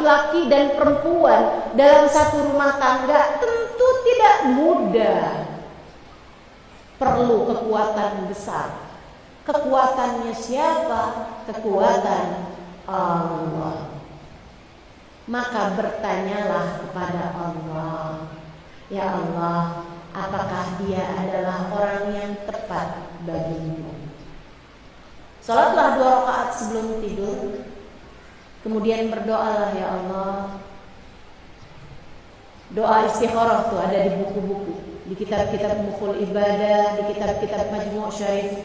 laki-laki dan perempuan dalam satu rumah tangga tentu tidak mudah. Perlu kekuatan besar. Kekuatannya siapa? Kekuatan Allah. Maka bertanyalah kepada Allah, ya Allah, apakah dia adalah orang yang tepat bagimu? Salatlah 2 rakaat sebelum tidur. Kemudian berdoalah, ya Allah. Doa istikharah tuh ada di buku-buku, di kitab-kitab Mukhul Ibadah, di kitab-kitab Majmu' Syarif.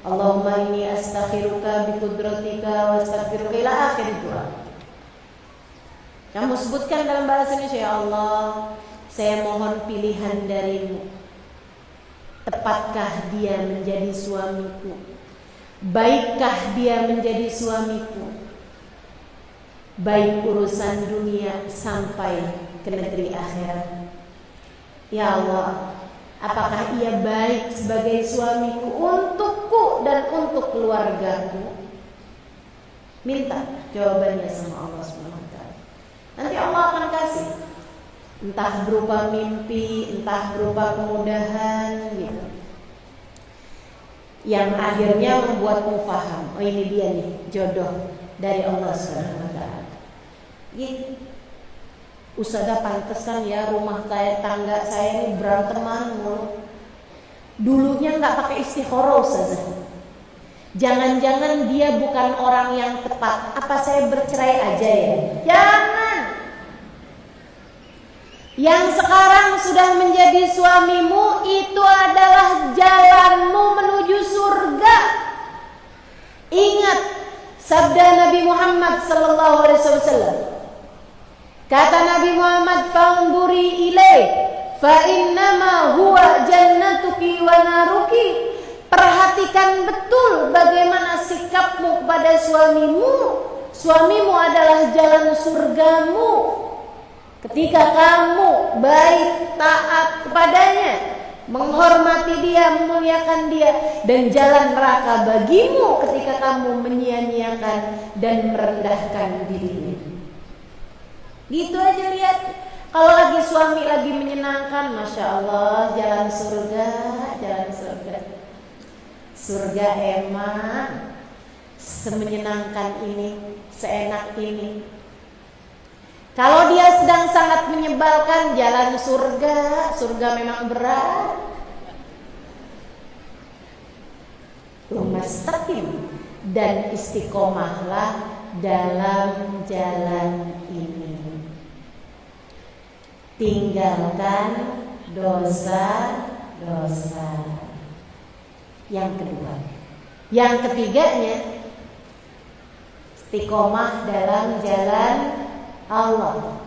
Allahumma inni astakhiruka biqudratika wa astaghfiruka ila akhir doa. Kamu sebutkan dalam bahasa Indonesia, ya Allah, saya mohon pilihan darimu. Tepatkah dia menjadi suamiku? Baikkah dia menjadi suamiku? Baik urusan dunia sampai ke negeri akhirat. Ya Allah, apakah ia baik sebagai suamiku untukku dan untuk keluargaku? Minta jawabannya sama Allah SWT. Nanti Allah akan kasih, entah berupa mimpi, entah berupa kemudahan gitu, yang akhirnya membuatmu paham, oh ini dia nih jodoh dari Allah SWT. Gitu. Ustazah, pantesan ya rumah tangga saya ini beranteman mulu. Dulunya nggak pakai istikharah, Ustazah. Jangan-jangan dia bukan orang yang tepat. Apa saya bercerai aja ya? Jangan. Yang sekarang sudah menjadi suamimu itu adalah jalanmu menuju surga. Ingat sabda Nabi Muhammad SAW. Kata Nabi Muhammad, "Fanduri ilaih, fa innama huwa jannatuki wa naruki." Perhatikan betul bagaimana sikapmu kepada suamimu. Suamimu adalah jalan surgamu. Ketika kamu baik, taat kepadanya, menghormati dia, memuliakan dia, dan jalan neraka bagimu ketika kamu menyia-nyiakan dan merendahkan dirinya. Gitu aja lihat. Kalau lagi suami lagi menyenangkan, Masya Allah, jalan surga, jalan surga. Surga emang semenyenangkan ini, seenak ini. Kalau dia sedang sangat menyebalkan, jalan surga, surga memang berat. Mustaqim dan istiqomahlah dalam jalan ini. Tinggalkan dosa-dosa. Yang kedua. Yang ketiganya, istiqomah dalam jalan Allah.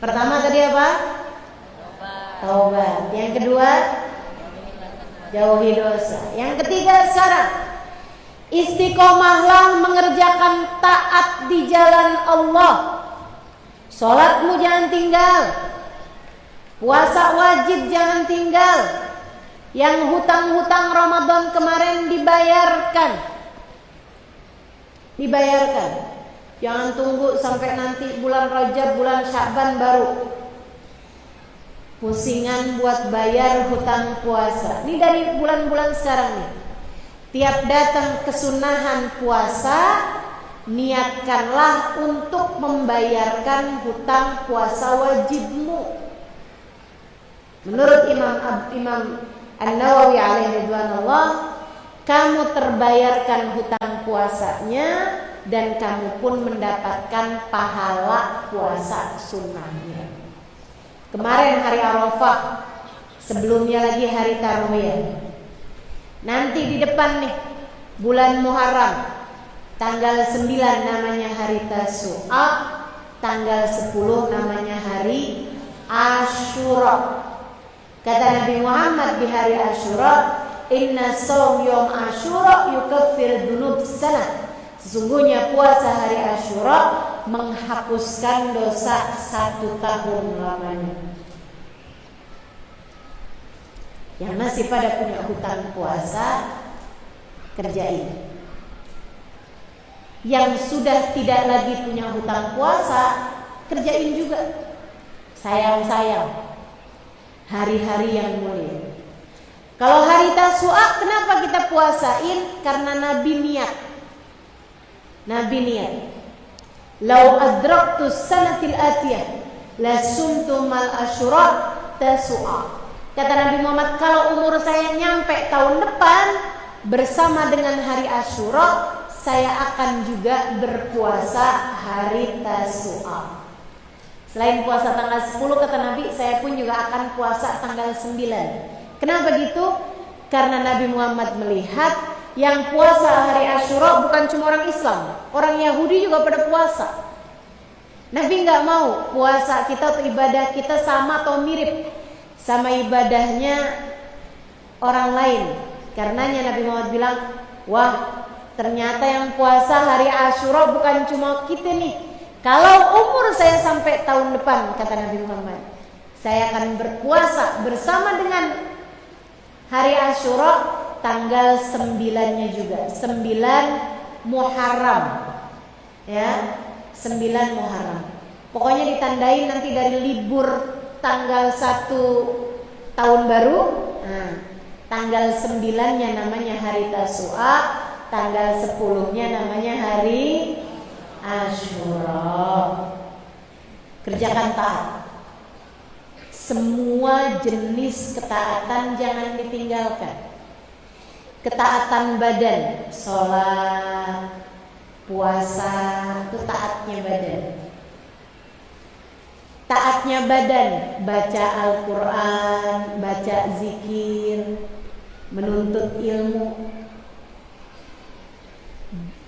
Pertama tadi apa? Taubat. Yang kedua, jauhi dosa. Yang ketiga, syarat. Istiqomahlah mengerjakan taat di jalan Allah. Sholatmu jangan tinggal. Puasa wajib jangan tinggal. Yang hutang-hutang Ramadan kemarin dibayarkan. Jangan tunggu sampai nanti bulan Rajab, bulan Sya'ban baru pusingan buat bayar hutang puasa. Ini dari bulan-bulan sekarang nih. Tiap datang kesunahan puasa, niatkanlah untuk membayarkan hutang puasa wajibmu. Menurut Imam An-Nawawi alaihi ridwanullah, kamu terbayarkan hutang puasanya dan kamu pun mendapatkan pahala puasa sunnahnya. Kemarin hari Arafah, sebelumnya lagi hari Tarwiyah. Nanti di depan nih bulan Muharram, tanggal 9 namanya hari Tasu'a, tanggal 10 namanya hari Asyura. Kata Nabi Muhammad di hari Asyura, "Inna shaum yaum Asyura yukaffir dzunub sanah." Sesungguhnya puasa hari Asyura menghapuskan dosa 1 tahun lamanya. Yang masih pada punya hutang puasa, kerjain. Yang sudah tidak lagi punya hutang puasa, kerjain juga. Sayang-sayang hari-hari yang mulia. Kalau hari Tasu'a kenapa kita puasain? Karena Nabi niat. Lau adraktu sanatil atiyah la sumtu mal asyura Tasu'a. Kata Nabi Muhammad, kalau umur saya nyampe tahun depan bersama dengan hari Asyura, saya akan juga berpuasa hari Tasu'a. Selain puasa tanggal 10 kata Nabi, saya pun juga akan puasa tanggal 9. Kenapa gitu? Karena Nabi Muhammad melihat yang puasa hari Asyura bukan cuma orang Islam, orang Yahudi juga pada puasa. Nabi nggak mau puasa kita atau ibadah kita sama atau mirip sama ibadahnya orang lain. Karenanya Nabi Muhammad bilang, wah ternyata yang puasa hari Asyura bukan cuma kita nih. Kalau umur saya sampai tahun depan, kata Nabi Muhammad, saya akan berpuasa bersama dengan hari Asyura tanggal 9-nya juga, 9 Muharram. Ya, 9 Muharram. Pokoknya ditandain nanti dari libur tanggal 1 tahun baru. Nah, tanggal 9-nya namanya hari Tasu'a, tanggal 10-nya namanya hari Asyura. Kerjakan taat. Semua jenis ketaatan jangan ditinggalkan. Ketaatan badan, sholat, puasa, itu taatnya badan. Taatnya badan, baca Al-Quran, baca zikir, menuntut ilmu,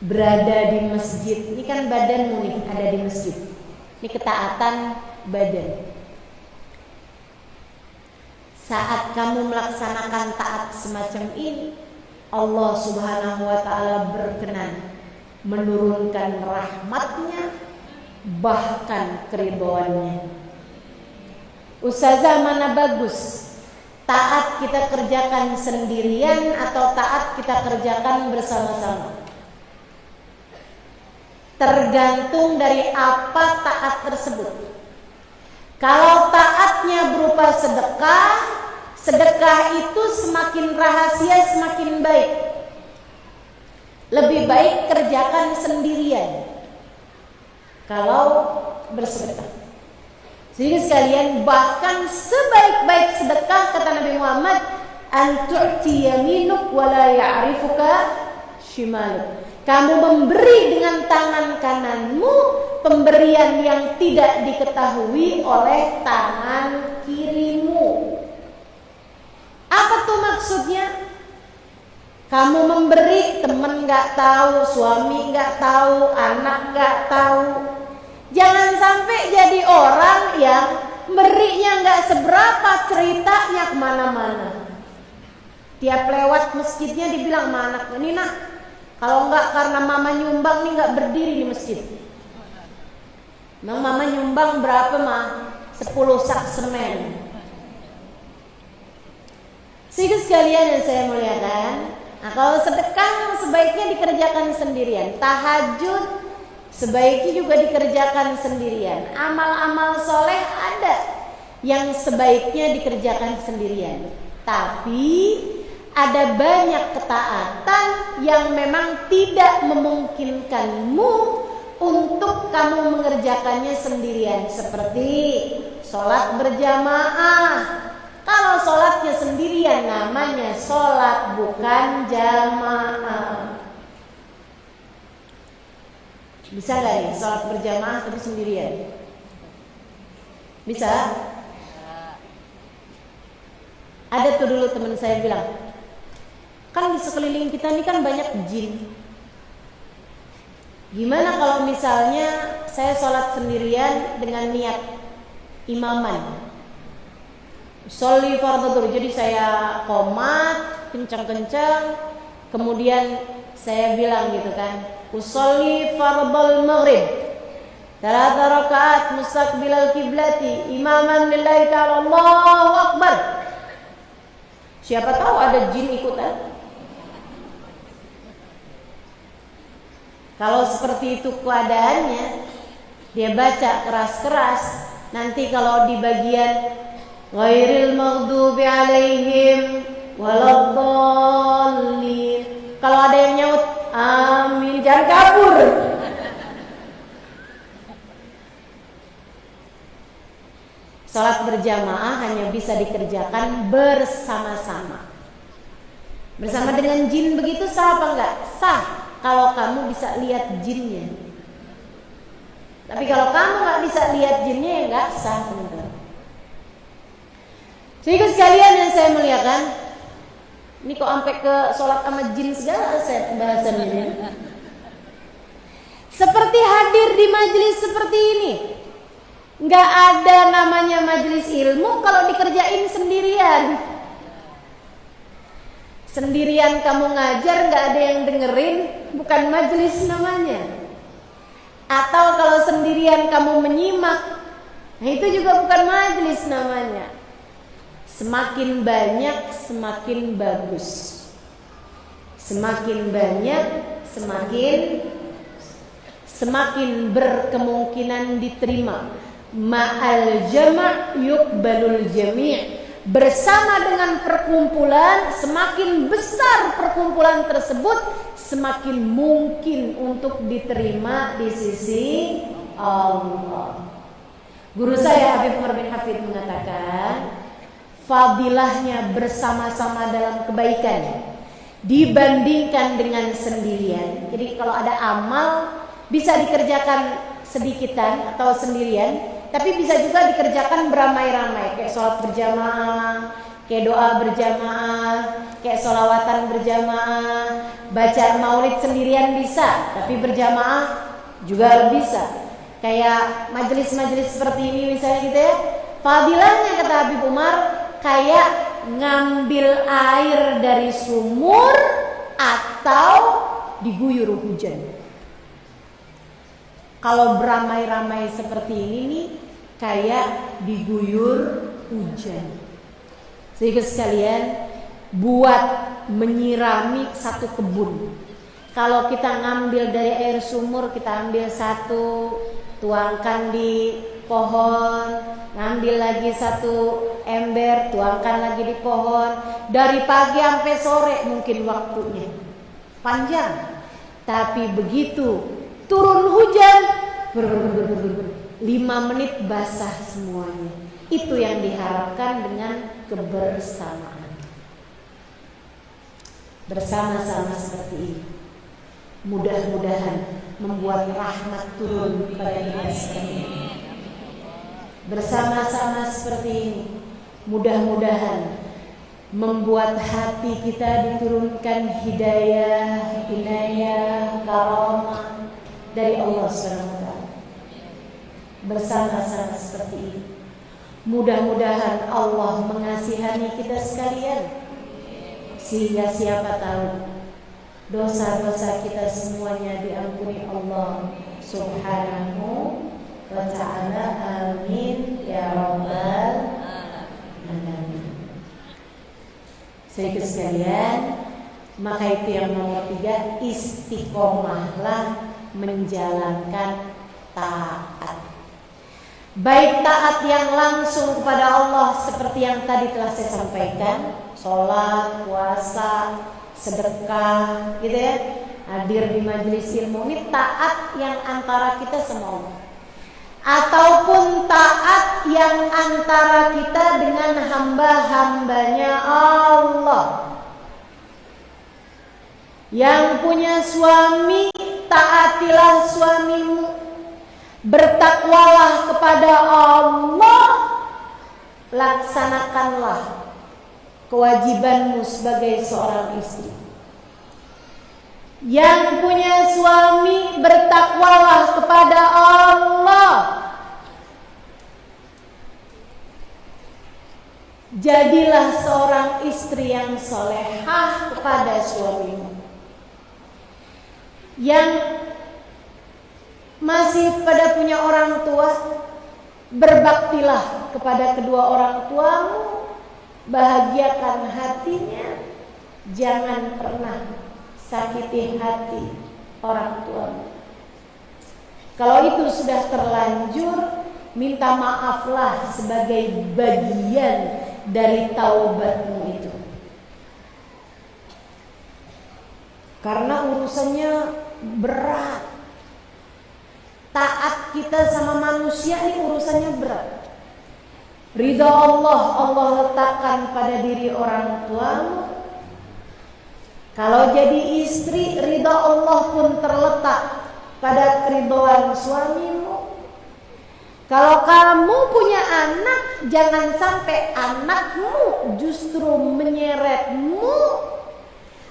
berada di masjid. Ini kan badanmu nih, ada di masjid. Ini ketaatan badan. Saat kamu melaksanakan taat semacam ini, Allah Subhanahu wa ta'ala berkenan menurunkan rahmatnya, bahkan keridhoannya. Ustazah, mana bagus? Taat kita kerjakan sendirian atau taat kita kerjakan bersama-sama? Tergantung dari apa taat tersebut. Kalau taatnya berupa sedekah, sedekah itu semakin rahasia semakin baik. Lebih baik kerjakan sendirian kalau bersedekah. Jadi sekalian, bahkan sebaik-baik sedekah kata Nabi Muhammad, an tu'ti yaminuk wa la ya'rifuka shimaluk. Kamu memberi dengan tangan kananmu pemberian yang tidak diketahui oleh tangan kirimu. Apa tuh maksudnya? Kamu memberi, teman gak tahu, suami gak tahu, anak gak tahu. Jangan sampai jadi orang yang berinya gak seberapa, ceritanya kemana-mana. Tiap lewat masjidnya dibilang sama anaknya, ini nak, kalau enggak karena mama nyumbang nih gak berdiri di masjid. Memang mama nyumbang berapa mah? 10 sak semen. Sehingga sekalian yang saya muliakan, nah kalau sedekah sebaiknya dikerjakan sendirian. Tahajud sebaiknya juga dikerjakan sendirian. Amal-amal soleh ada yang sebaiknya dikerjakan sendirian. Tapi ada banyak ketaatan yang memang tidak memungkinkanmu untuk kamu mengerjakannya sendirian. Seperti sholat berjamaah. Kalau sholatnya sendirian namanya sholat bukan jamaah. Bisa gak nih sholat berjamaah tapi sendirian? Bisa? Ada tuh dulu teman saya bilang, kan di sekeliling kita ini kan banyak jin. Gimana kalau misalnya saya sholat sendirian dengan niat imaman, sholli fardhu dhuhr, jadi saya qomat kencang-kencang, kemudian saya bilang gitu kan, usolli fardhal maghrib 3 rakaat mustaqbilal kiblati imaman lillahi ta'ala, Allahu akbar. Siapa tahu ada jin ikutan. Kalau seperti itu keadaannya, dia baca keras-keras, nanti kalau di bagian ghairil maghdubi alaihim waladdallin, kalau ada yang nyaut amin, jangan kabur. Salat berjamaah hanya bisa dikerjakan bersama-sama. Bersama dengan jin begitu sah apa enggak? Sah kalau kamu bisa lihat jinnya. Tapi kalau kamu nggak bisa lihat jinnya ya nggak sah, teman-teman. Jadi sekalian yang saya muliakan, ini kok sampai ke sholat sama jin segala saya pembahasannya. Seperti hadir di majelis seperti ini, nggak ada namanya majelis ilmu kalau dikerjain sendirian. Sendirian kamu ngajar nggak ada yang dengerin, bukan majelis namanya. Atau kalau sendirian kamu menyimak, nah itu juga bukan majelis namanya. Semakin banyak semakin bagus. Semakin banyak semakin berkemungkinan diterima. Ma'al jama' yuqbalul jami'. Bersama dengan perkumpulan, semakin besar perkumpulan tersebut, semakin mungkin untuk diterima di sisi Allah. Guru saya Habib Umar bin Hafid mengatakan, fadilahnya bersama-sama dalam kebaikan dibandingkan dengan sendirian. Jadi kalau ada amal bisa dikerjakan sedikitan atau sendirian, tapi bisa juga dikerjakan beramai-ramai, kayak sholat berjamaah, kayak doa berjamaah, kayak sholawatan berjamaah, baca maulid sendirian bisa, tapi berjamaah juga bisa. Kayak majelis-majelis seperti ini misalnya gitu ya. Fadilahnya kata Habib Umar kayak ngambil air dari sumur atau diguyur hujan. Kalau beramai-ramai seperti ini nih, kayak diguyur hujan. Sehingga sekalian, buat menyirami satu kebun. Kalau kita ngambil dari air sumur, kita ambil satu, tuangkan di pohon, ngambil lagi satu ember, tuangkan lagi di pohon. Dari pagi sampai sore mungkin waktunya panjang. Tapi begitu turun hujan, 5 menit basah semuanya. Itu yang diharapkan dengan kebersamaan. Bersama-sama seperti ini, mudah-mudahan membuat rahmat turun kepada kita sekalian. Bersama-sama seperti ini, mudah-mudahan membuat hati kita diturunkan hidayah, inayah, karamah dari Allah SWT. Bersama-sama seperti ini, mudah-mudahan Allah mengasihani kita sekalian, sehingga siapa tahu dosa-dosa kita semuanya diampuni Allah Subhanahu wa ta'ala. Amin ya rabbal alamin. Sehingga sekalian, maka itu yang nomor 3, istiqomahlah menjalankan taat. Baik taat yang langsung kepada Allah seperti yang tadi telah saya sampaikan, sholat, puasa, sedekah, gitu ya, hadir di majelis ilmu, ini taat yang antara kita sama Allah. Ataupun taat yang antara kita dengan hamba-hambanya Allah. Yang punya suami, taatilah suamimu. Bertakwalah kepada Allah. Laksanakanlah kewajibanmu sebagai seorang istri. Yang punya suami, bertakwalah kepada Allah. Jadilah seorang istri yang solehah kepada suamimu. Yang masih pada punya orang tua, berbaktilah kepada kedua orang tuamu. Bahagiakan hatinya. Jangan pernah sakiti hati orang tuamu. Kalau itu sudah terlanjur, minta maaflah sebagai bagian dari taubatmu itu. Karena urusannya berat. Taat kita sama manusia ini urusannya berat. Ridha Allah, Allah letakkan pada diri orang tuamu. Kalau jadi istri, ridha Allah pun terletak pada keridhaan suamimu. Kalau kamu punya anak, jangan sampai anakmu justru menyeretmu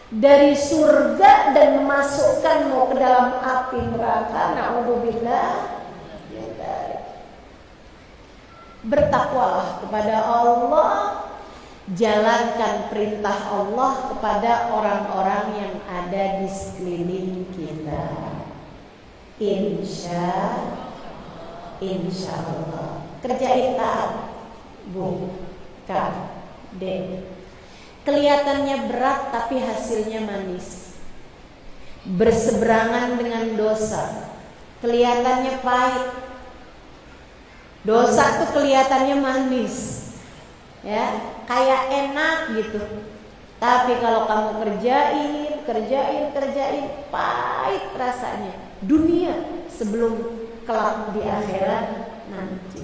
dari surga dan memasukkanmu ke dalam api neraka. Na'udzubillah. Bertakwalah kepada Allah, jalankan perintah Allah kepada orang-orang yang ada di sekeliling kita. Insya Allah. Kerjain taat, Bu, Kak, Dek. Kelihatannya berat tapi hasilnya manis. Berseberangan dengan dosa, kelihatannya pahit. Dosa tuh kelihatannya manis, ya, kayak enak gitu. Tapi kalau kamu kerjain, pahit rasanya. Dunia sebelum kelak di akhirat nanti.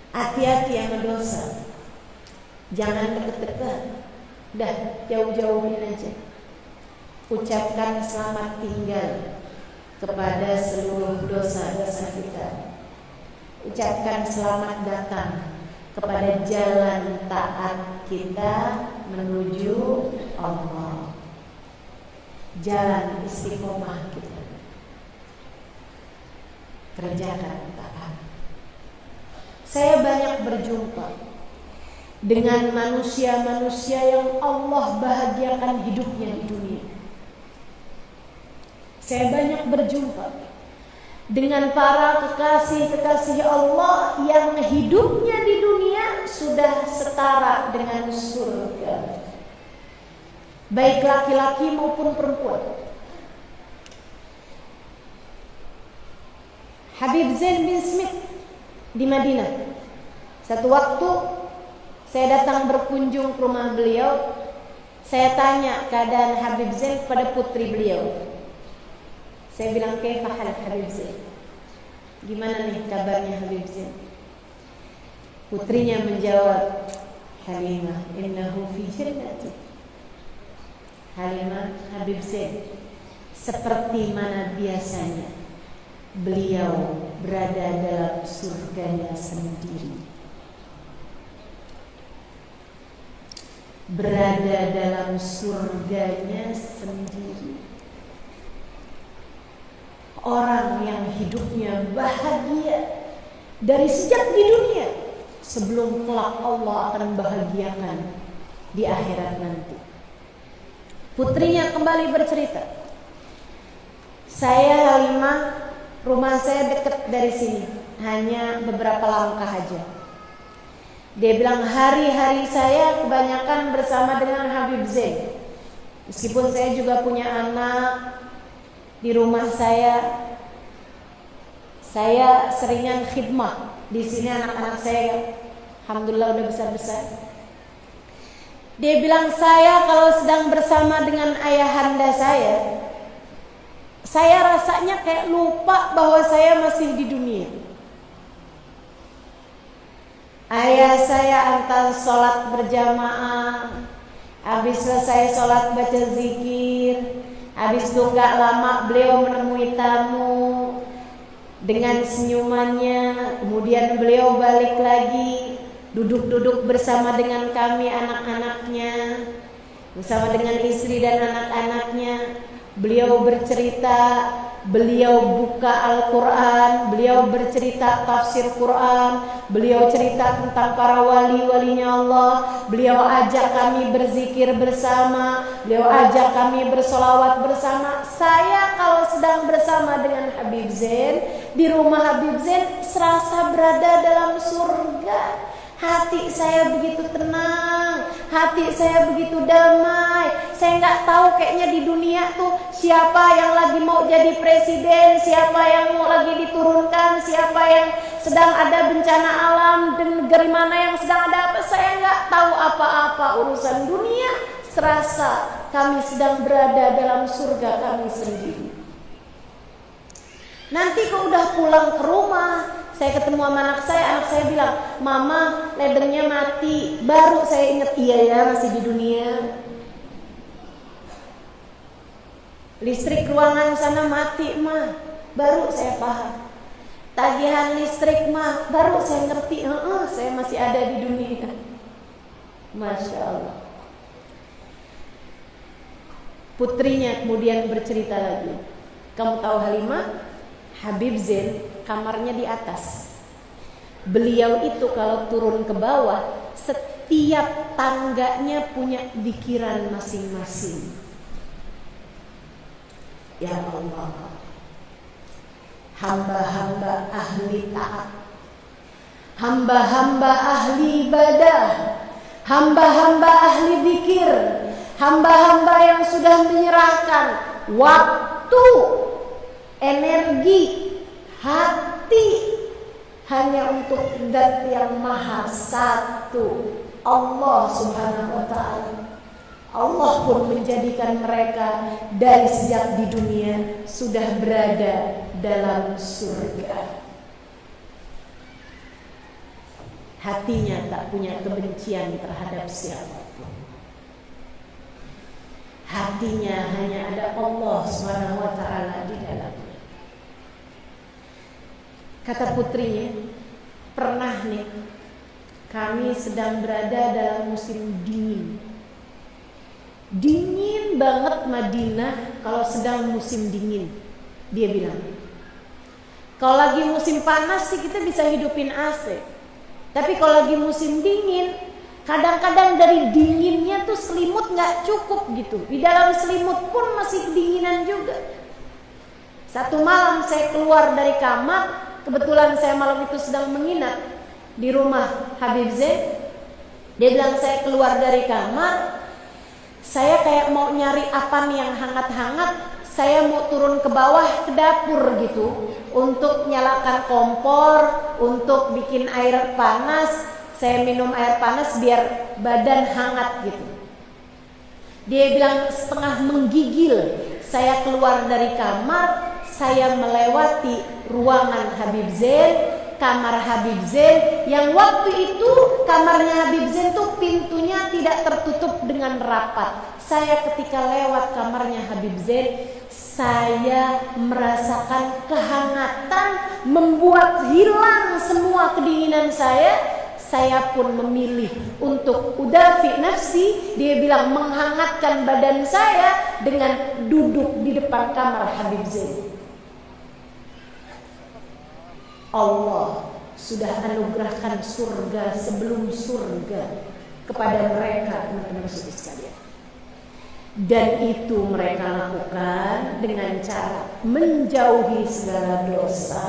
Hati-hati yang dosa. Jangan deket-deket. Dah, jauh-jauhin aja. Ucapkan selamat tinggal kepada seluruh dosa-dosa kita. Ucapkan selamat datang kepada jalan taat kita menuju Allah. Jalan istiqomah kita. Kerjakan taat. Saya banyak berjumpa dengan manusia-manusia yang Allah bahagiakan hidupnya di dunia. Saya banyak berjumpa dengan para kekasih-kekasih Allah yang hidupnya di dunia sudah setara dengan surga, baik laki-laki maupun perempuan. Habib Zain bin Smith di Madinah. Satu waktu saya datang berkunjung ke rumah beliau. Saya tanya keadaan Habib Zain kepada putri beliau. Saya bilang, "Kaifa hal Habib Zain?" Gimana nih kabarnya Habib Zain? Putrinya menjawab, "Halimah, innahu fi jannati." Halimah, Habib Zain seperti mana biasanya beliau berada dalam surganya sendiri. Berada dalam surganya sendiri. Orang yang hidupnya bahagia dari sejak di dunia, sebelum kelak Allah akan bahagiakan di akhirat nanti. Putrinya kembali bercerita, "Saya Halimah, rumah saya dekat dari sini, hanya beberapa langkah aja." Dia bilang, hari-hari saya kebanyakan bersama dengan Habib Zain. Meskipun saya juga punya anak di rumah saya seringan khidmah di sini. Anak-anak saya alhamdulillah udah besar-besar. Dia bilang, saya kalau sedang bersama dengan ayahanda saya rasanya kayak lupa bahwa saya masih di dunia. Ayah saya antar sholat berjamaah, habis selesai sholat baca zikir, habis itu gak lama beliau menemui tamu dengan senyumannya. Kemudian beliau balik lagi, duduk-duduk bersama dengan kami anak-anaknya, bersama dengan istri dan anak-anaknya. Beliau bercerita, beliau buka Al-Quran, beliau bercerita tafsir Quran, beliau cerita tentang para wali-walinya Allah, beliau ajak kami berzikir bersama, beliau ajak kami bersolawat bersama. Saya kalau sedang bersama dengan Habib Zain, di rumah Habib Zain, serasa berada dalam surga. Hati saya begitu tenang, hati saya begitu damai. Saya nggak tahu kayaknya di dunia tuh siapa yang lagi mau jadi presiden, siapa yang mau lagi diturunkan, siapa yang sedang ada bencana alam, dan negeri mana yang sedang ada apa. Saya nggak tahu apa-apa urusan dunia. Serasa kami sedang berada dalam surga kami sendiri. Nanti kalau udah pulang ke rumah, saya ketemu sama anak saya bilang, "Mama, ledengnya mati." Baru saya ingat, iya ya, masih di dunia. Listrik ruangan sana mati, Ma. Baru saya paham. Tagihan listrik, Ma. Baru saya ngerti, saya masih ada di dunia. Masya Allah. Putrinya kemudian bercerita lagi. Kamu tahu Halimah? Habib Zain kamarnya di atas. Beliau itu kalau turun ke bawah, setiap tangganya punya pikiran masing-masing. Ya Allah, hamba-hamba ahli taat, hamba-hamba ahli ibadah, hamba-hamba ahli zikir, hamba-hamba yang sudah menyerahkan waktu, energi, hati hanya untuk Zat yang Maha Satu, Allah Subhanahu wa Ta'ala. Allah pun menjadikan mereka dari sejak di dunia sudah berada dalam surga. Hatinya tak punya kebencian terhadap siapapun. Hatinya hanya ada Allah Subhanahu wa Ta'ala di dalamnya. Kata putrinya, pernah nih kami sedang berada dalam musim dingin. Dingin banget Madinah kalau sedang musim dingin. Dia bilang, kalau lagi musim panas sih kita bisa hidupin AC. Tapi kalau lagi musim dingin, kadang-kadang dari dinginnya tuh selimut gak cukup gitu. Di dalam selimut pun masih kedinginan juga. Satu malam saya keluar dari kamar, kebetulan saya malam itu sedang menginap di rumah Habib Zain. Dia bilang saya keluar dari kamar, saya kayak mau nyari apan yang hangat-hangat. Saya mau turun ke bawah ke dapur gitu untuk nyalakan kompor, untuk bikin air panas. Saya minum air panas biar badan hangat gitu. Dia bilang setengah menggigil saya keluar dari kamar, saya melewati ruangan Habib Zain, kamar Habib Zain, yang waktu itu kamarnya Habib Zain tuh pintunya tidak tertutup dengan rapat. Saya ketika lewat kamarnya Habib Zain, saya merasakan kehangatan, membuat hilang semua kedinginan saya. Saya pun memilih untuk udafi nafsi, dia bilang menghangatkan badan saya dengan duduk di depan kamar Habib Zain. Allah sudah anugerahkan surga sebelum surga kepada mereka, teman-teman sekalian. Dan itu mereka lakukan dengan cara menjauhi segala dosa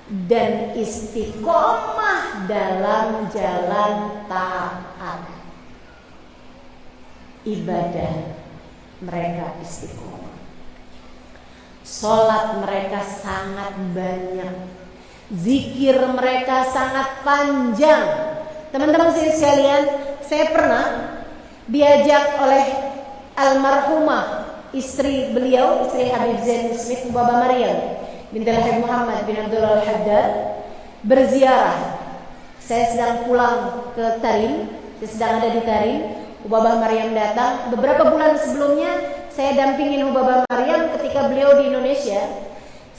dan istiqomah dalam jalan taat. Ibadah mereka istiqomah. Sholat mereka sangat banyak. Zikir mereka sangat panjang. Teman-teman sekalian, saya pernah diajak oleh almarhumah istri beliau, istri Habib Zain Smith, Baba Maryam binti Habib Muhammad bin Abdullah Al-Haddad, berziarah. Saya sedang pulang ke Tarim, saya sedang ada di Tarim. Baba Maryam datang. Beberapa bulan sebelumnya saya dampingin Hubabah Maryam ketika beliau di Indonesia.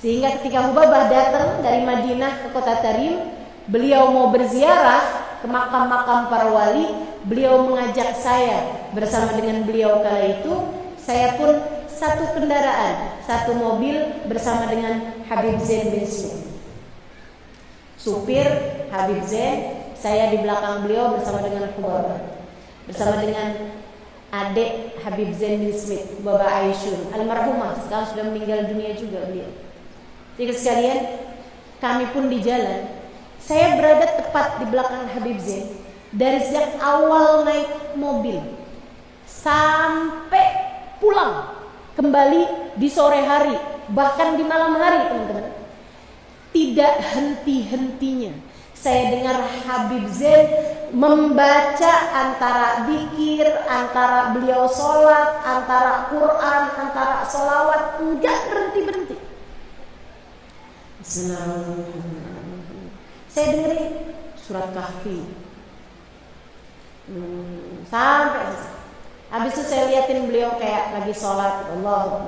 Sehingga ketika Hubabah datang dari Madinah ke kota Tarim, beliau mau berziarah ke makam-makam para wali. Beliau mengajak saya bersama dengan beliau kala itu. Saya pun satu kendaraan, satu mobil bersama dengan Habib Zain bin Smith. Supir Habib Zain, saya di belakang beliau bersama dengan Hubabah. Bersama dengan adik Habib Zain bin Smith, Baba Aisyun, almarhumah, sekarang sudah meninggal dunia juga beliau. Jadi sekalian, kami pun di jalan. Saya berada tepat di belakang Habib Zain. dari sejak awal naik mobil sampai pulang kembali di sore hari, bahkan di malam hari, teman-teman, tidak henti-hentinya saya dengar Habib Zain membaca antara zikir, antara beliau sholat, antara Quran, antara sholawat, enggak berhenti-berhenti. Saya dengerin surat Kahfi sampai habis itu saya liatin beliau kayak lagi sholat, Allah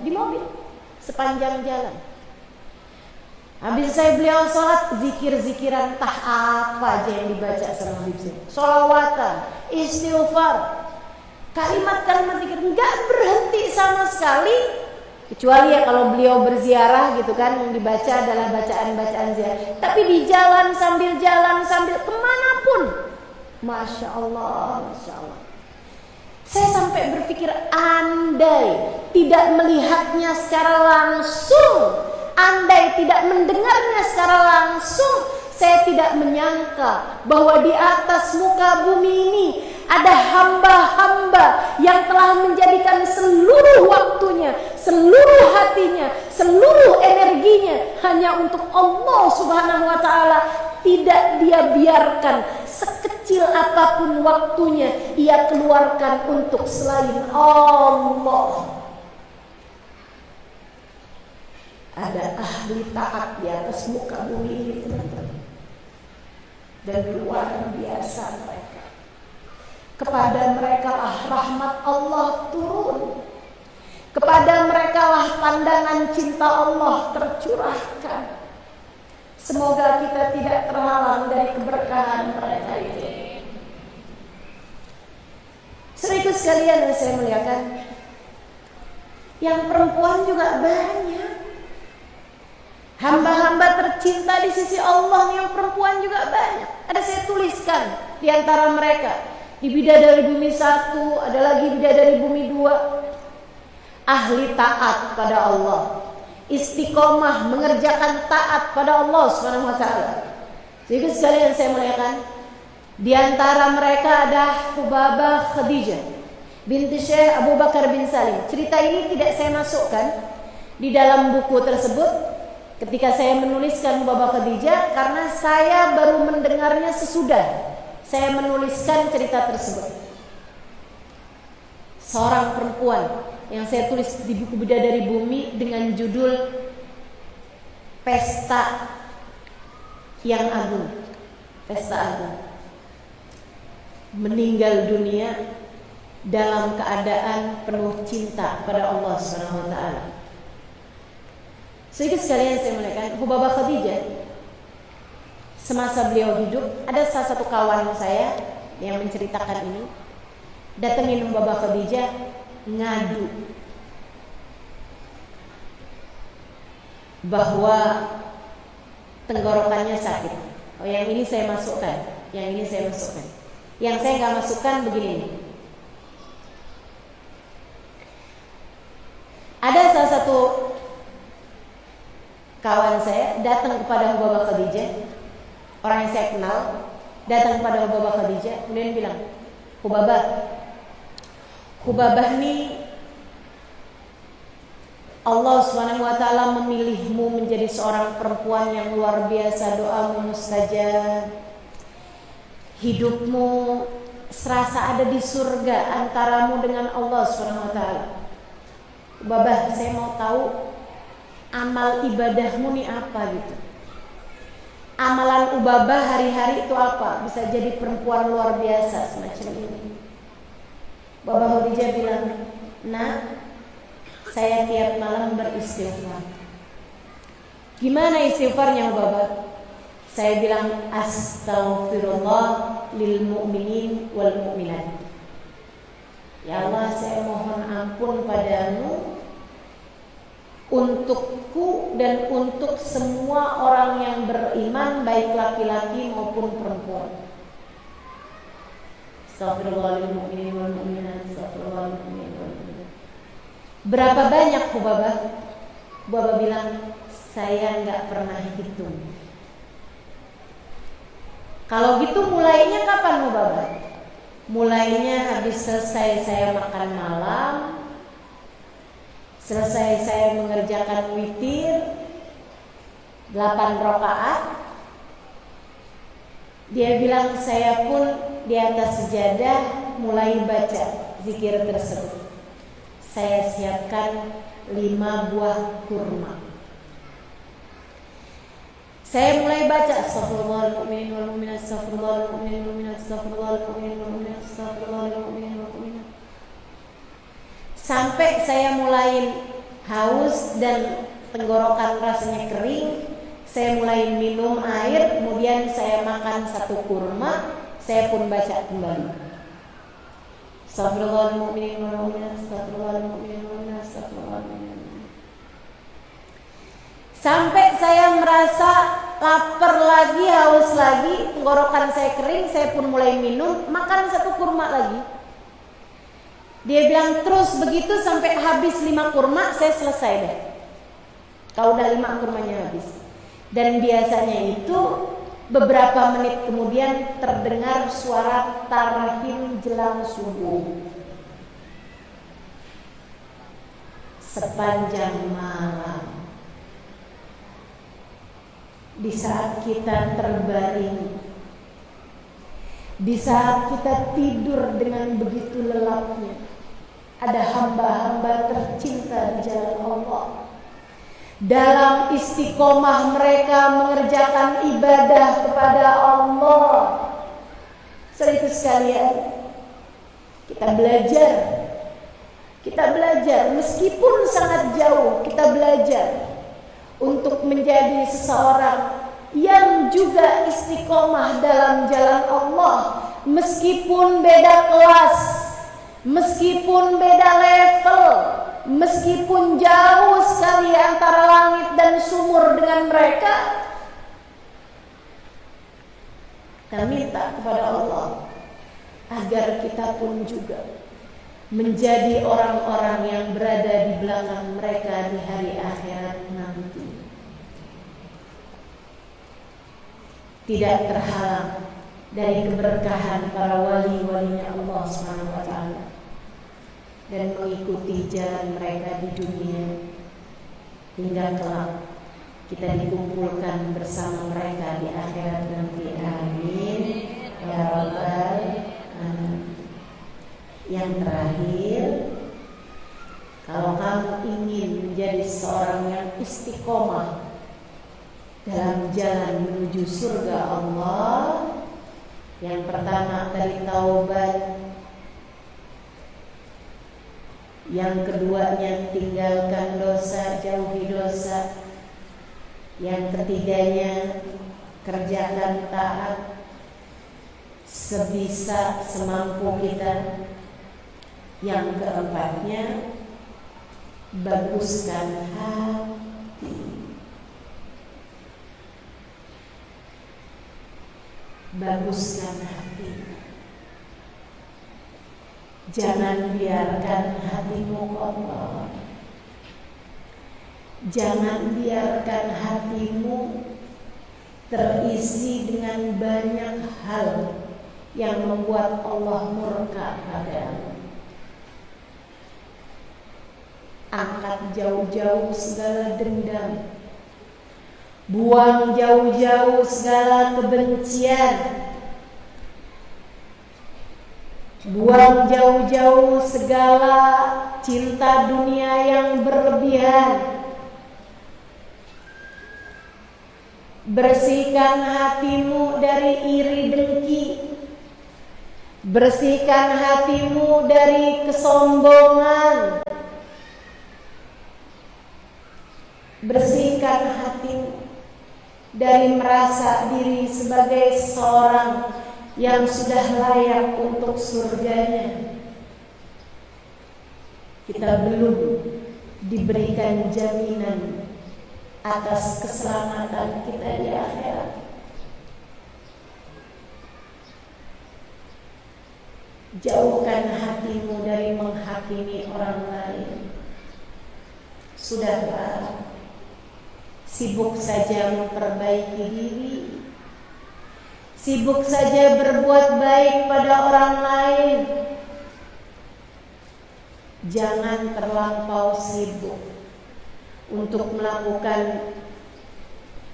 di mobil sepanjang jalan. Habis saya beliau sholat, zikir-zikiran entah apa aja yang dibaca sama Habib Zain, sholawatan, istighfar, kalimat-kalimat zikir, nggak berhenti sama sekali. Kecuali ya kalau beliau berziarah gitu kan, yang dibaca adalah bacaan-bacaan ziarah. Tapi di jalan sambil kemanapun, Masya Allah, Masya Allah. Saya sampai berpikir, andai tidak melihatnya secara langsung, andai tidak mendengarnya secara langsung, saya tidak menyangka bahwa di atas muka bumi ini ada hamba-hamba yang telah menjadikan seluruh waktunya, seluruh hatinya, seluruh energinya hanya untuk Allah Subhanahu wa ta'ala. Tidak dia biarkan sekecil apapun waktunya ia keluarkan untuk selain Allah. Ada ahli taat di atas muka bumi ini, teman-teman, dan luar biasa mereka. Kepada mereka lah rahmat Allah turun, kepada mereka lah pandangan cinta Allah tercurahkan. Semoga kita tidak terhalang dari keberkahan mereka itu. Saudaraku sekalian yang saya muliakan, yang perempuan juga banyak. Hamba-hamba tercinta di sisi Allah yang perempuan juga banyak. Ada saya tuliskan di antara mereka. Di Bidadari Bumi 1, ada lagi Bidadari Bumi 2. Ahli taat pada Allah, istiqomah mengerjakan taat pada Allah Subhanahu wa ta'ala. Jadi sekalian saya muliakan, di antara mereka ada Hubabah Khadijah binti Syekh Abu Bakar bin Salim. Cerita ini tidak saya masukkan di dalam buku tersebut ketika saya menuliskan Hubabah Khadijah, karena saya baru mendengarnya sesudah saya menuliskan cerita tersebut. Seorang perempuan yang saya tulis di buku Bidadari Bumi dengan judul Pesta yang Agung. Pesta Agung. Meninggal dunia dalam keadaan penuh cinta pada Allah Subhanahu wa ta'ala. Sedikit sekalian saya muliakan, Hubabah Khadijah semasa beliau hidup, ada salah satu kawan saya yang menceritakan ini, datengin Hubabah Khadijah ngadu bahwa tenggorokannya sakit. Oh, yang ini saya masukkan, yang ini saya masukkan. Yang saya nggak masukkan begini nih. Ada salah satu kawan saya datang kepada Hubabah Khadijah, orang yang saya kenal, datang kepada Hubabah Khadijah, kemudian bilang, Hubabah nih, Allah Subhanahu wa ta'ala memilihmu menjadi seorang perempuan yang luar biasa, doamu mustajab, hidupmu serasa ada di surga antaramu dengan Allah Subhanahu wa ta'ala. Hubabah, saya mau tahu amal ibadahmu nih apa gitu. Amalan Hubabah hari-hari itu apa? Bisa jadi perempuan luar biasa semacam ini. Hubabah Khadijah bilang, nah, saya tiap malam beristighfar. Gimana istighfarnya Hubabah? Saya bilang, astaghfirullah lil mu'minin wal mu'minat. Ya Allah, saya mohon ampun padamu untukku dan untuk semua orang yang beriman, baik laki-laki maupun perempuan. Astaghfirullah lil mu'minin wal mu'minat, astaghfirullah lil mu'minin wal mu'minat. Berapa banyak Hubabah? Hubabah bilang, saya nggak pernah hitung. Kalau gitu mulainya kapan mau Baba? Mulainya habis selesai saya makan malam, selesai saya mengerjakan witir 8 rakaat. Dia bilang saya pun di atas sejadah mulai baca zikir tersebut. Saya siapkan 5 buah kurma. Saya mulai baca astaghfirullahal mu'minin wal mu'minat, astaghfirullahal mu'minin wal mu'minat, astaghfirullahal mu'minin wal mu'minat, astaghfirullahal mu'minin wal mu'minat. Sampai saya mulai haus dan tenggorokan rasanya kering, saya mulai minum air, kemudian saya makan 1 kurma, saya pun baca kembali. Astaghfirullahal mu'minin wal mu'minat, astaghfirullahal mu'minin wal mu'minat, astaghfirullahal mu'minin. Sampai saya merasa lapar lagi, haus lagi, tenggorokan saya kering, saya pun mulai minum, makan 1 kurma lagi. Dia bilang terus begitu sampai habis 5 kurma, saya selesai deh. Kalau udah 5 kurmanya habis. Dan biasanya itu beberapa menit kemudian terdengar suara tarhim jelang subuh. Sepanjang malam, di saat kita terbaring, di saat kita tidur dengan begitu lelapnya, ada hamba-hamba tercinta di jalan Allah. Dalam istiqomah mereka mengerjakan ibadah kepada Allah. Setelah itu sekalian, kita belajar meskipun sangat jauh, kita belajar untuk menjadi seseorang yang juga istiqomah dalam jalan Allah, meskipun beda kelas, meskipun beda level, meskipun jauh sekali antara langit dan sumur dengan mereka. Kita minta kepada Allah agar kita pun juga menjadi orang-orang yang berada di belakang mereka di hari akhirat nanti. Tidak terhalang dari keberkahan para wali-walinya Allah SWT dan mengikuti jalan mereka di dunia hingga kelak kita dikumpulkan bersama mereka di akhirat nanti. Amin ya rabbal alamin. Yang terakhir, kalau kamu ingin menjadi seorang yang istiqomah dalam jalan menuju surga Allah, yang pertama tadi taubat, yang keduanya tinggalkan dosa, jauhi dosa, yang ketiganya kerjakan taat sebisa semampu kita, yang keempatnya baguskan hati. Baguskan hati. Jangan biarkan hatimu kotor. Jangan biarkan hatimu terisi dengan banyak hal yang membuat Allah murka padamu. Angkat jauh-jauh segala dendam, buang jauh-jauh segala kebencian, buang jauh-jauh segala cinta dunia yang berlebihan. Bersihkan hatimu dari iri dengki, bersihkan hatimu dari kesombongan, bersihkan hatimu dari merasa diri sebagai seorang yang sudah layak untuk surganya. Kita belum diberikan jaminan atas keselamatan kita di akhirat. Jauhkan hatimu dari menghakimi orang lain. Sudahlah, sibuk saja memperbaiki diri, sibuk saja berbuat baik pada orang lain. Jangan terlampau sibuk untuk melakukan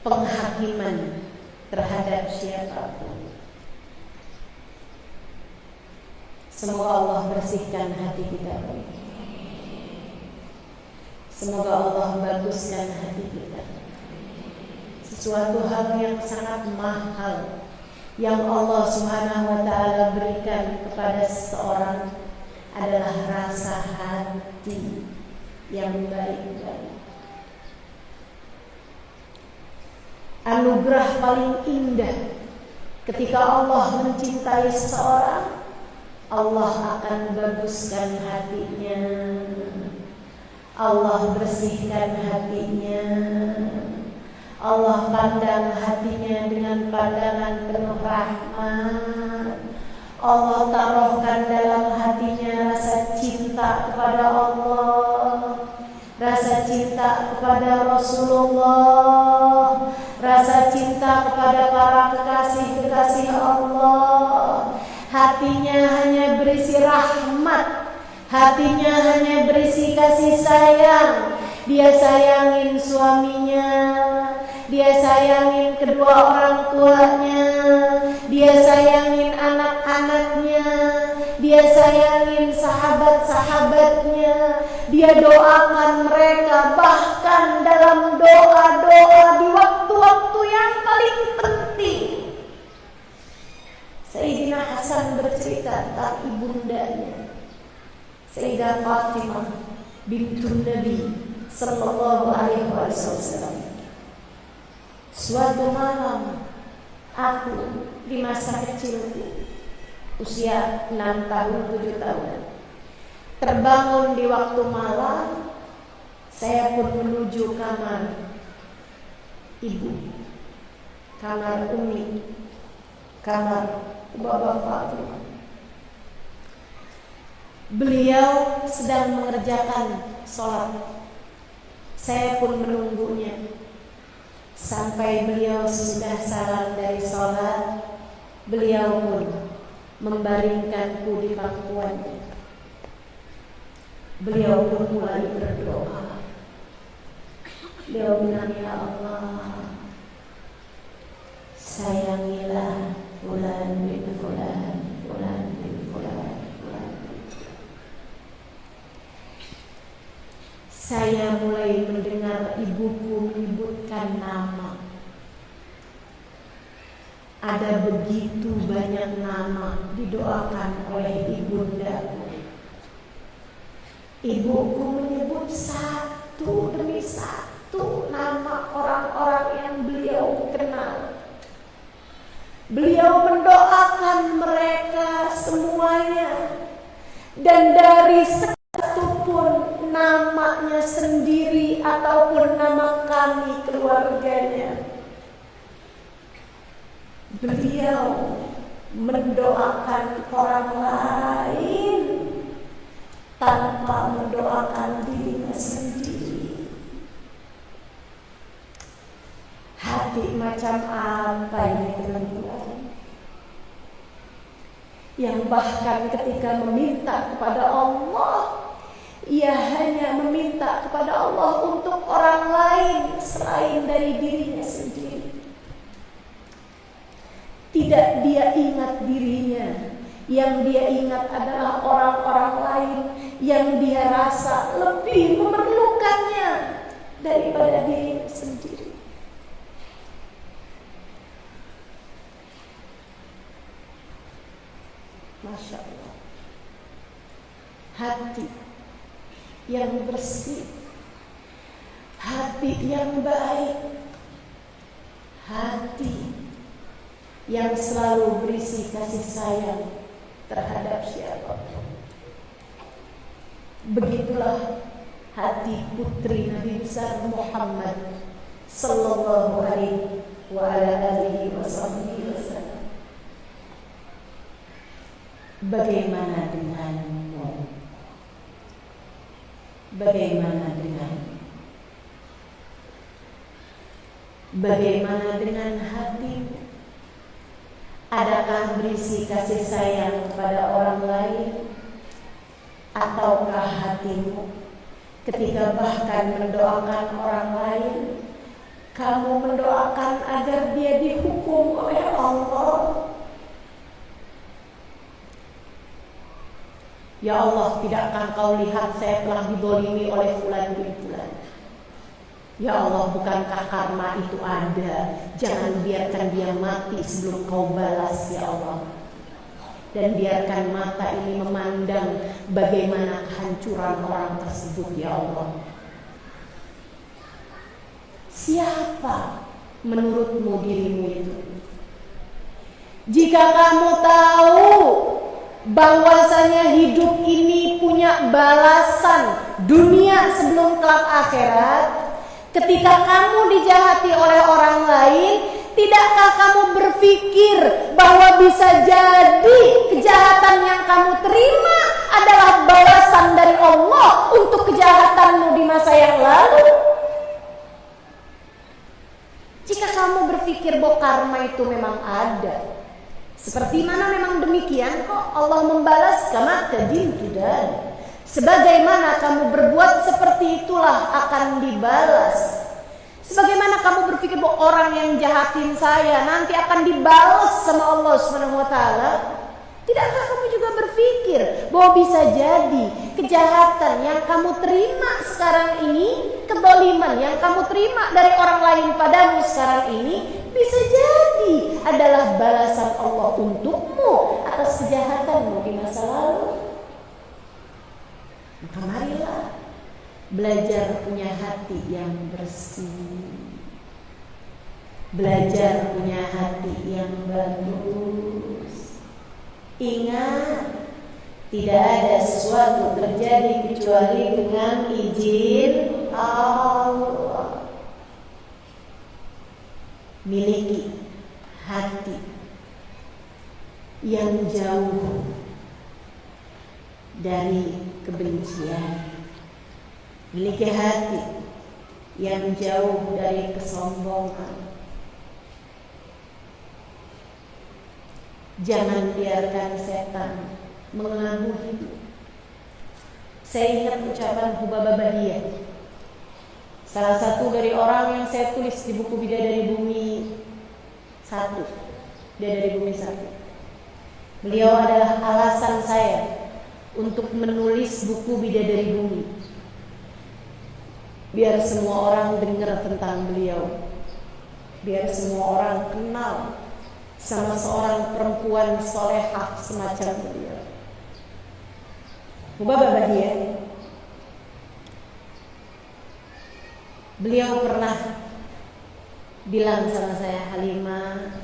penghakiman terhadap siapapun. Semoga Allah bersihkan hati kita. Semoga Allah baguskan hati kita. Sesuatu hal yang sangat mahal yang Allah Subhanahu wa ta'ala berikan kepada seseorang adalah rasa hati yang baik-baik. Anugerah paling indah ketika Allah mencintai seseorang, Allah akan baguskan hatinya, Allah bersihkan hatinya, Allah pandang hatinya dengan pandangan penuh rahmat. Allah taruhkan dalam hatinya rasa cinta kepada Allah, rasa cinta kepada Rasulullah, rasa cinta kepada para kekasih-kekasih Allah. Hatinya hanya berisi rahmat, hatinya hanya berisi kasih sayang. Dia sayangin suaminya, dia sayangin kedua orang tuanya, dia sayangin anak-anaknya, dia sayangin sahabat-sahabatnya, dia doakan mereka, bahkan dalam doa-doa di waktu-waktu yang paling penting. Sayyidina Hasan bercerita tentang ibundanya, Sayyidah Fatimah bintun Nabi sallallahu alaihi wasallam. Suatu malam aku di masa kecilku, usia 6 tahun 7 tahun, terbangun di waktu malam. Saya pun menuju kamar ibu, kamar Umi, kamar Bapa Fatimah. Beliau sedang mengerjakan sholat. Saya pun menunggunya sampai beliau sudah salam dari sholat. Beliau pun membaringkanku di pangkuannya. Beliau pun mulai berdoa. Beliau bilang, ya Allah, sayangilah fulan bin fulan, fulan bin fulan, fulan bin fulan. Saya mulai mendengar ibuku menyebutkan nama. Ada begitu banyak nama didoakan oleh ibundaku. Ibuku menyebut satu demi satu nama orang-orang yang beliau kenal. Beliau mendoakan mereka semuanya, dan dari satu pun namanya sendiri ataupun nama kami keluarganya, beliau mendoakan orang lain tanpa mendoakan dirinya sendiri. Hati macam apa ini teman-teman? Yang bahkan ketika meminta kepada Allah, ia hanya meminta kepada Allah untuk orang lain selain dari dirinya sendiri. Tidak dia ingat dirinya. Yang dia ingat adalah orang-orang lain yang dia rasa lebih memerlukannya daripada dirinya sendiri. Masya Allah. Hati yang bersih, hati yang baik, hati yang selalu berisi kasih sayang terhadap siapapun. Begitulah hati putri Nabi besar Muhammad sallallahu alaihi wa ala alihi wasallam. Bagaimana denganmu? Bagaimana denganmu? Bagaimana dengan hatimu? Adakah berisi kasih sayang kepada orang lain? Ataukah hatimu ketika bahkan mendoakan orang lain, kamu mendoakan agar dia dihukum oleh Allah? Ya Allah, tidakkah kau lihat saya telah didolimi oleh fulan bin fulan? Ya Allah, bukankah karma itu ada? Jangan biarkan dia mati sebelum kau balas, ya Allah. Dan biarkan mata ini memandang bagaimana kehancuran orang tersebut, ya Allah. Siapa menurutmu dirimu itu? Jika kamu tahu bahwasanya hidup ini punya balasan dunia sebelum kelak akhirat, ketika kamu dijahati oleh orang lain, tidakkah kamu berpikir bahwa bisa jadi kejahatan yang kamu terima adalah balasan dari Allah untuk kejahatanmu di masa yang lalu? Jika kamu berpikir bahwa karma itu memang ada, seperti mana memang demikian kok Allah membalas, kama tadintu dan sebagaimana kamu berbuat seperti itulah akan dibalas. Sebagaimana kamu berpikir bahwa orang yang jahatin saya nanti akan dibalas sama Allah SWT, tidakkah kamu juga berpikir bahwa bisa jadi kejahatan yang kamu terima sekarang ini, kedoliman yang kamu terima dari orang lain padamu sekarang ini, bisa jadi adalah balasan Allah untukmu atas kejahatanmu di masa lalu? Maka marilah belajar punya hati yang bersih, belajar punya hati yang bagus. Ingat, tidak ada sesuatu terjadi kecuali dengan izin Allah. Miliki hati yang jauh dari kebencian, miliki hati yang jauh dari kesombongan. Jangan biarkan setan mengelabui. Saya ingat ucapan Hubabah Bahiyah, salah satu dari orang yang saya tulis di buku Bidadari Bumi 1. Bidadari Bumi 1. Beliau adalah alasan saya untuk menulis buku Bidadari Bumi, biar semua orang dengar tentang beliau, biar semua orang kenal sama seorang perempuan solehah semacam beliau. Hubabah Bahiyah, beliau pernah bilang sama saya, Halimah,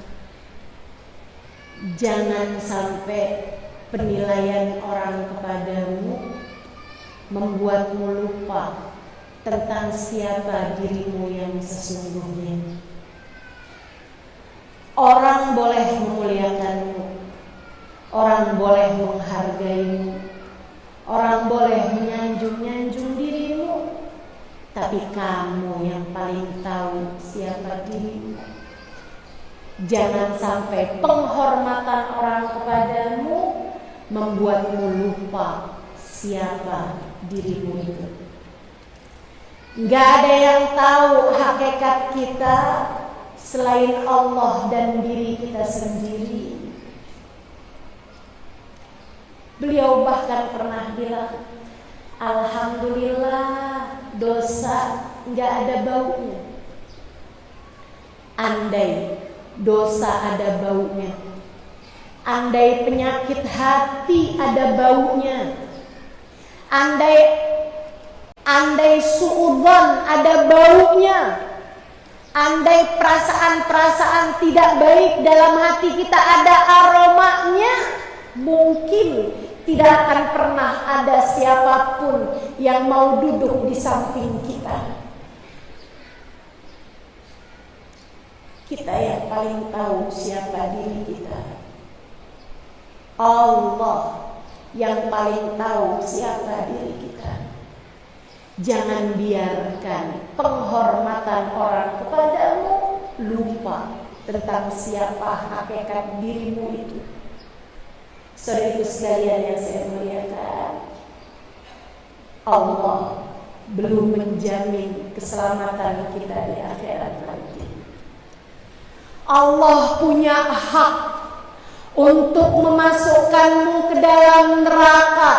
jangan sampai penilaian orang kepadamu membuatmu lupa tentang siapa dirimu yang sesungguhnya. Orang boleh memuliakanmu, orang boleh menghargaimu, orang boleh menyanjung-nyanjung dirimu, tapi kamu yang paling tahu siapa dirimu. Jangan sampai penghormatan orang kepadamu membuatmu lupa siapa dirimu itu. Gak ada yang tahu hakikat kita selain Allah dan diri kita sendiri. Beliau bahkan pernah bilang, alhamdulillah dosa gak ada baunya. Andai dosa ada baunya, andai penyakit hati ada baunya, andai suudzon ada baunya, andai perasaan-perasaan tidak baik dalam hati kita ada aromanya, mungkin tidak akan pernah ada siapapun yang mau duduk di samping kita. Kita yang paling tahu siapa diri kita. Allah yang paling tahu siapa diri kita. Jangan biarkan penghormatan orang kepadamu lupa tentang siapa hakikat dirimu itu. Saudaraku sekalian yang saya muliakan, Allah belum menjamin keselamatan kita di akhirat nanti. Allah punya hak untuk memasukkanmu ke dalam neraka.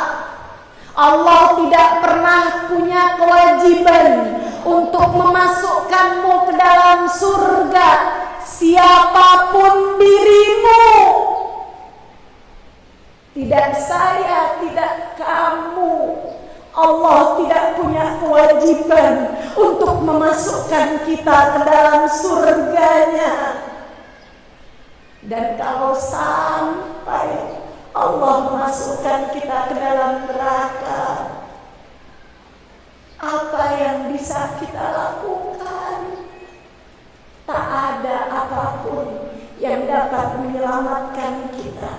Allah tidak pernah punya kewajiban untuk memasukkanmu ke dalam surga, siapapun dirimu. Tidak saya, tidak kamu. Allah tidak punya kewajiban untuk memasukkan kita ke dalam surganya. Dan kalau sampai Allah memasukkan kita ke dalam neraka, apa yang bisa kita lakukan? Tak ada apapun yang dapat menyelamatkan kita.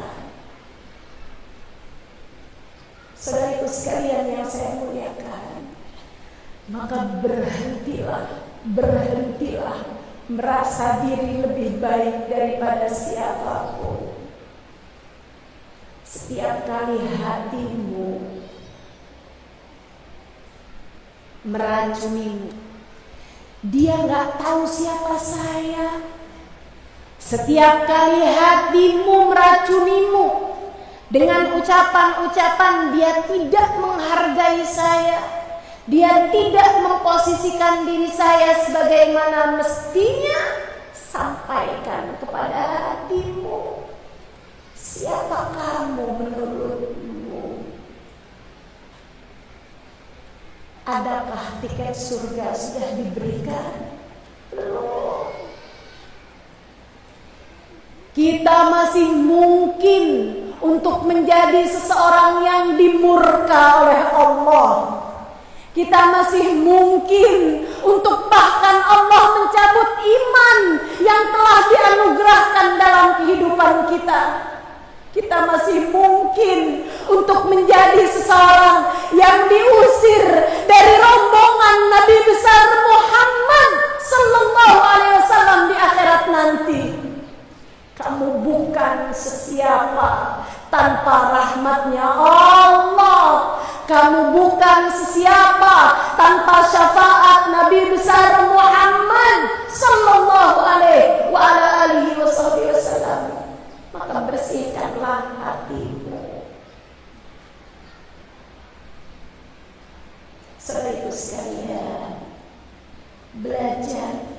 Saudaraku sekalian yang saya muliakan, maka berhentilah merasa diri lebih baik daripada siapapun. Setiap kali hatimu meracunimu, dia nggak tahu siapa saya. Setiap kali hatimu meracunimu dengan ucapan-ucapan dia tidak menghargai saya, dia tidak memposisikan diri saya sebagaimana mestinya, sampaikan kepada hatimu, siapa kamu menurutmu? Adakah tiket surga sudah diberikan? Belum. Kita masih mungkin untuk menjadi seseorang yang dimurka oleh Allah. Kita masih mungkin untuk bahkan Allah mencabut iman yang telah dianugerahkan dalam kehidupan kita. Kita masih mungkin untuk menjadi seseorang yang diusir dari rombongan Nabi besar Muhammad sallallahu alaihi wasallam di akhirat nanti. Kamu bukan sesiapa tanpa rahmatnya Allah. Kamu bukan sesiapa tanpa syafaat Nabi besar Muhammad sallallahu alaihi wa ala alihi wasallam. Maka bersihkanlah hatimu. Saudaraku sekalian, belajar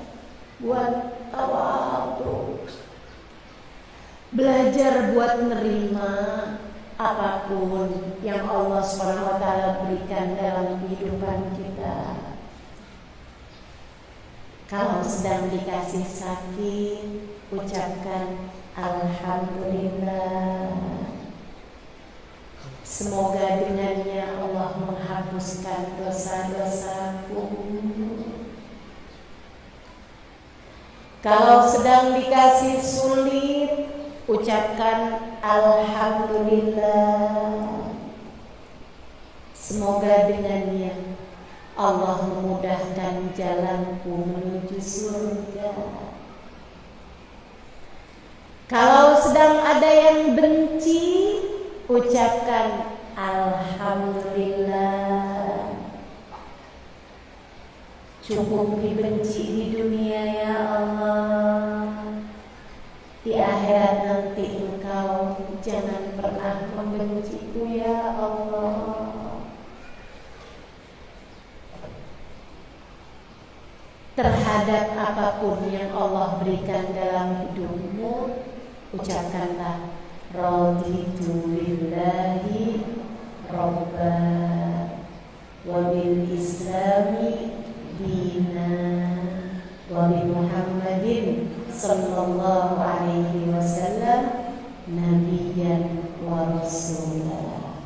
buat tawadhu. Belajar buat menerima apapun yang Allah SWT berikan dalam kehidupan kita. Kalau sedang dikasih sakit, ucapkan Alhamdulillah. Semoga dengannya Allah menghapuskan dosa-dosaku. Kalau sedang dikasih sulit, ucapkan Alhamdulillah. Semoga dengannya Allah memudahkan jalanku menuju surga. Kalau sedang ada yang benci, ucapkan Alhamdulillah. Cukup dibenci di dunia ya Allah, di akhirat nanti Engkau jangan pernah membenciku ya Allah. Terhadap apapun yang Allah berikan dalam hidupmu, ucapkanlah raditu billahi robba wa bil islami dina wa bi Muhammadin sallallahu alaihi wasallam nabiyyan wa rasulah.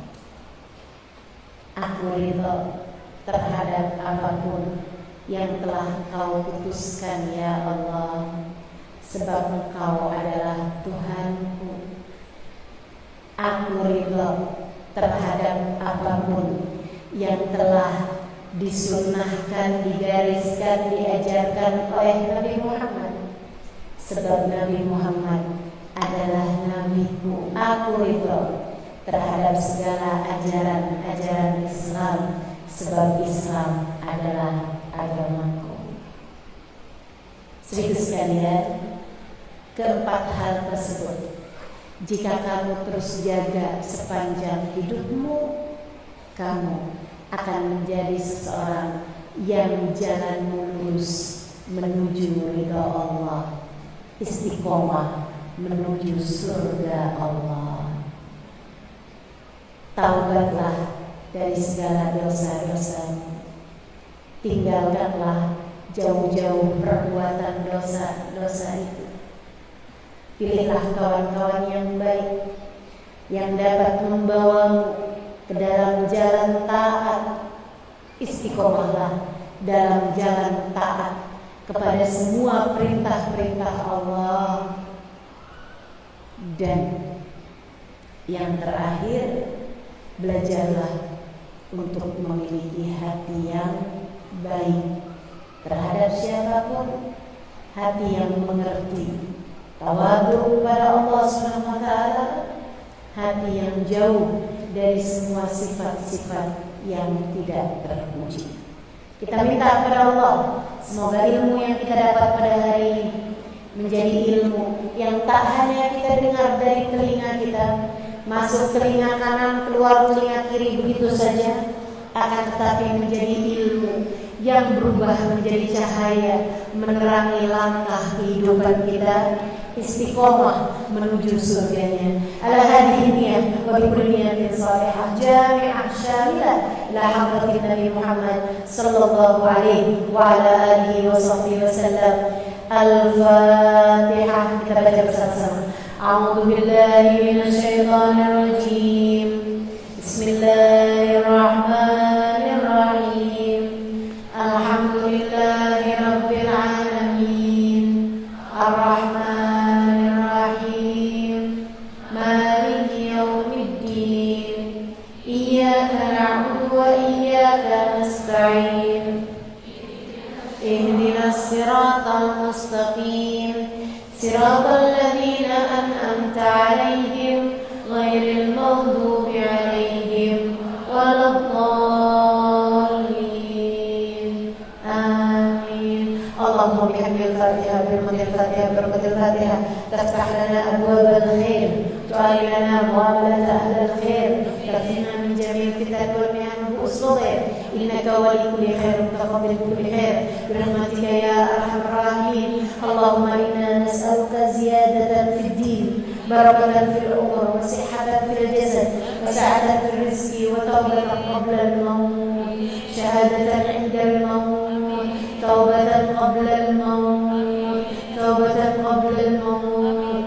Aku ridha terhadap apapun yang telah Engkau putuskan ya Allah, sebab Engkau adalah Tuhanku. Aku ridha terhadap apapun yang telah disunnahkan, digariskan, diajarkan oleh Nabi Muhammad sebab Nabi Muhammad adalah nabiku. Aku ridho terhadap segala ajaran-ajaran Islam, sebab Islam adalah agamaku. Saudara sekalian, keempat hal tersebut jika kamu terus jaga sepanjang hidupmu, kamu akan menjadi seseorang yang jalanmu lurus menuju ridha Allah, istiqomah menuju surga Allah. Taubatlah dari segala dosa-dosamu. Tinggalkanlah jauh-jauh perbuatan dosa-dosa itu. Pilihlah kawan-kawan yang baik, yang dapat membawamu ke dalam jalan taat. Istiqomahlah dalam jalan taat kepada semua perintah-perintah Allah. Dan yang terakhir, belajarlah untuk memiliki hati yang baik terhadap siapapun, hati yang mengerti, tawadhu kepada Allah SWT, hati yang jauh dari semua sifat-sifat yang tidak terpuji. Kita minta kepada Allah, semoga ilmu yang kita dapat pada hari ini menjadi ilmu yang tak hanya kita dengar dari telinga kita, masuk telinga kanan, keluar telinga kiri begitu saja, akan tetapi menjadi ilmu yang berubah menjadi cahaya, menerangi langkah kehidupan kita, istiqomah menuju surganya. Ala hadhihi niyyah wa bi kulli niyatin salihah jami'ah syamilah ila hadratin Nabi Muhammad sallallahu alaihi wa ala alihi wa sahbihi wasallam. Al-Fatihah. Kita baca bersama-sama. A'udzu billahi minasy syaithanir rajim. Bismillahirrahmanirrahim. Alhamdulillahi rabbil alamin. Ar-Rahmanir Rahim. Maliki yaumiddin. Iyyaka na'budu wa iyyaka nasta'in. Ihdinas siratal mustaqim. Siratal ladzina an'amta 'alaihim ghairil maghdubi 'alaihim waladdallin. Amin. Allahumma bihamdil Fatihah birahmatil Fatihah birahmatil Fatihah taftah lana abwabal khair, tu'ali lana muamalat ahlil khair, tafina min jami'il fitan wal mihan wa usghir. Innaka wali kulli khair mutaqabbil kulli khair birahmatika ya arhamar rahimin. Allahumma inna nas'aluka ziyadatan fid din, barakatan fil umur, wa sihhatan fil jasad, wa sa'atan fil rizqi, wa tawbatan qabla al-maut, shahadatan 'inda al-maut, tawbatan qabla al-maut, tawbatan qabla al-maut,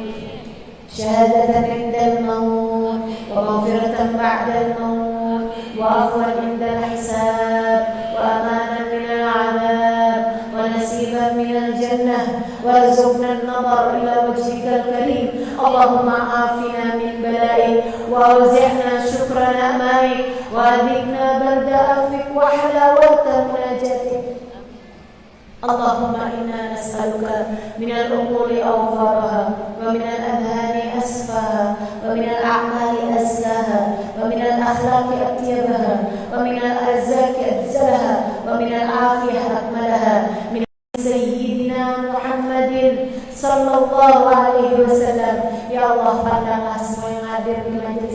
shahadatan 'inda al-maut, wa maghfiratan ba'da al-maut, wa afwan 'inda al-hisab, wa amanan min al-'adab, wa nasiban min al-jannah, warzuqna an-nadhar ila wajhika al-karim. Allahumma afina min bala'ik, wa awzi'na syukra na'maik, wa adhikna barda afik wa halawata munajatik. Allahumma inna nas'aluka min al-umuri awfaraha, wa min al-adhani asfaha, wa min al-a'mali azkaha, wa min al-akhlaqi atyabaha, wa min al-arzaki adzalaha, wa min al-afiyah akmalaha. Min Sayyidina Muhammadin sallallahu alaihi wasallam. Ya Allah, pandanglah semua yang hadir di majelis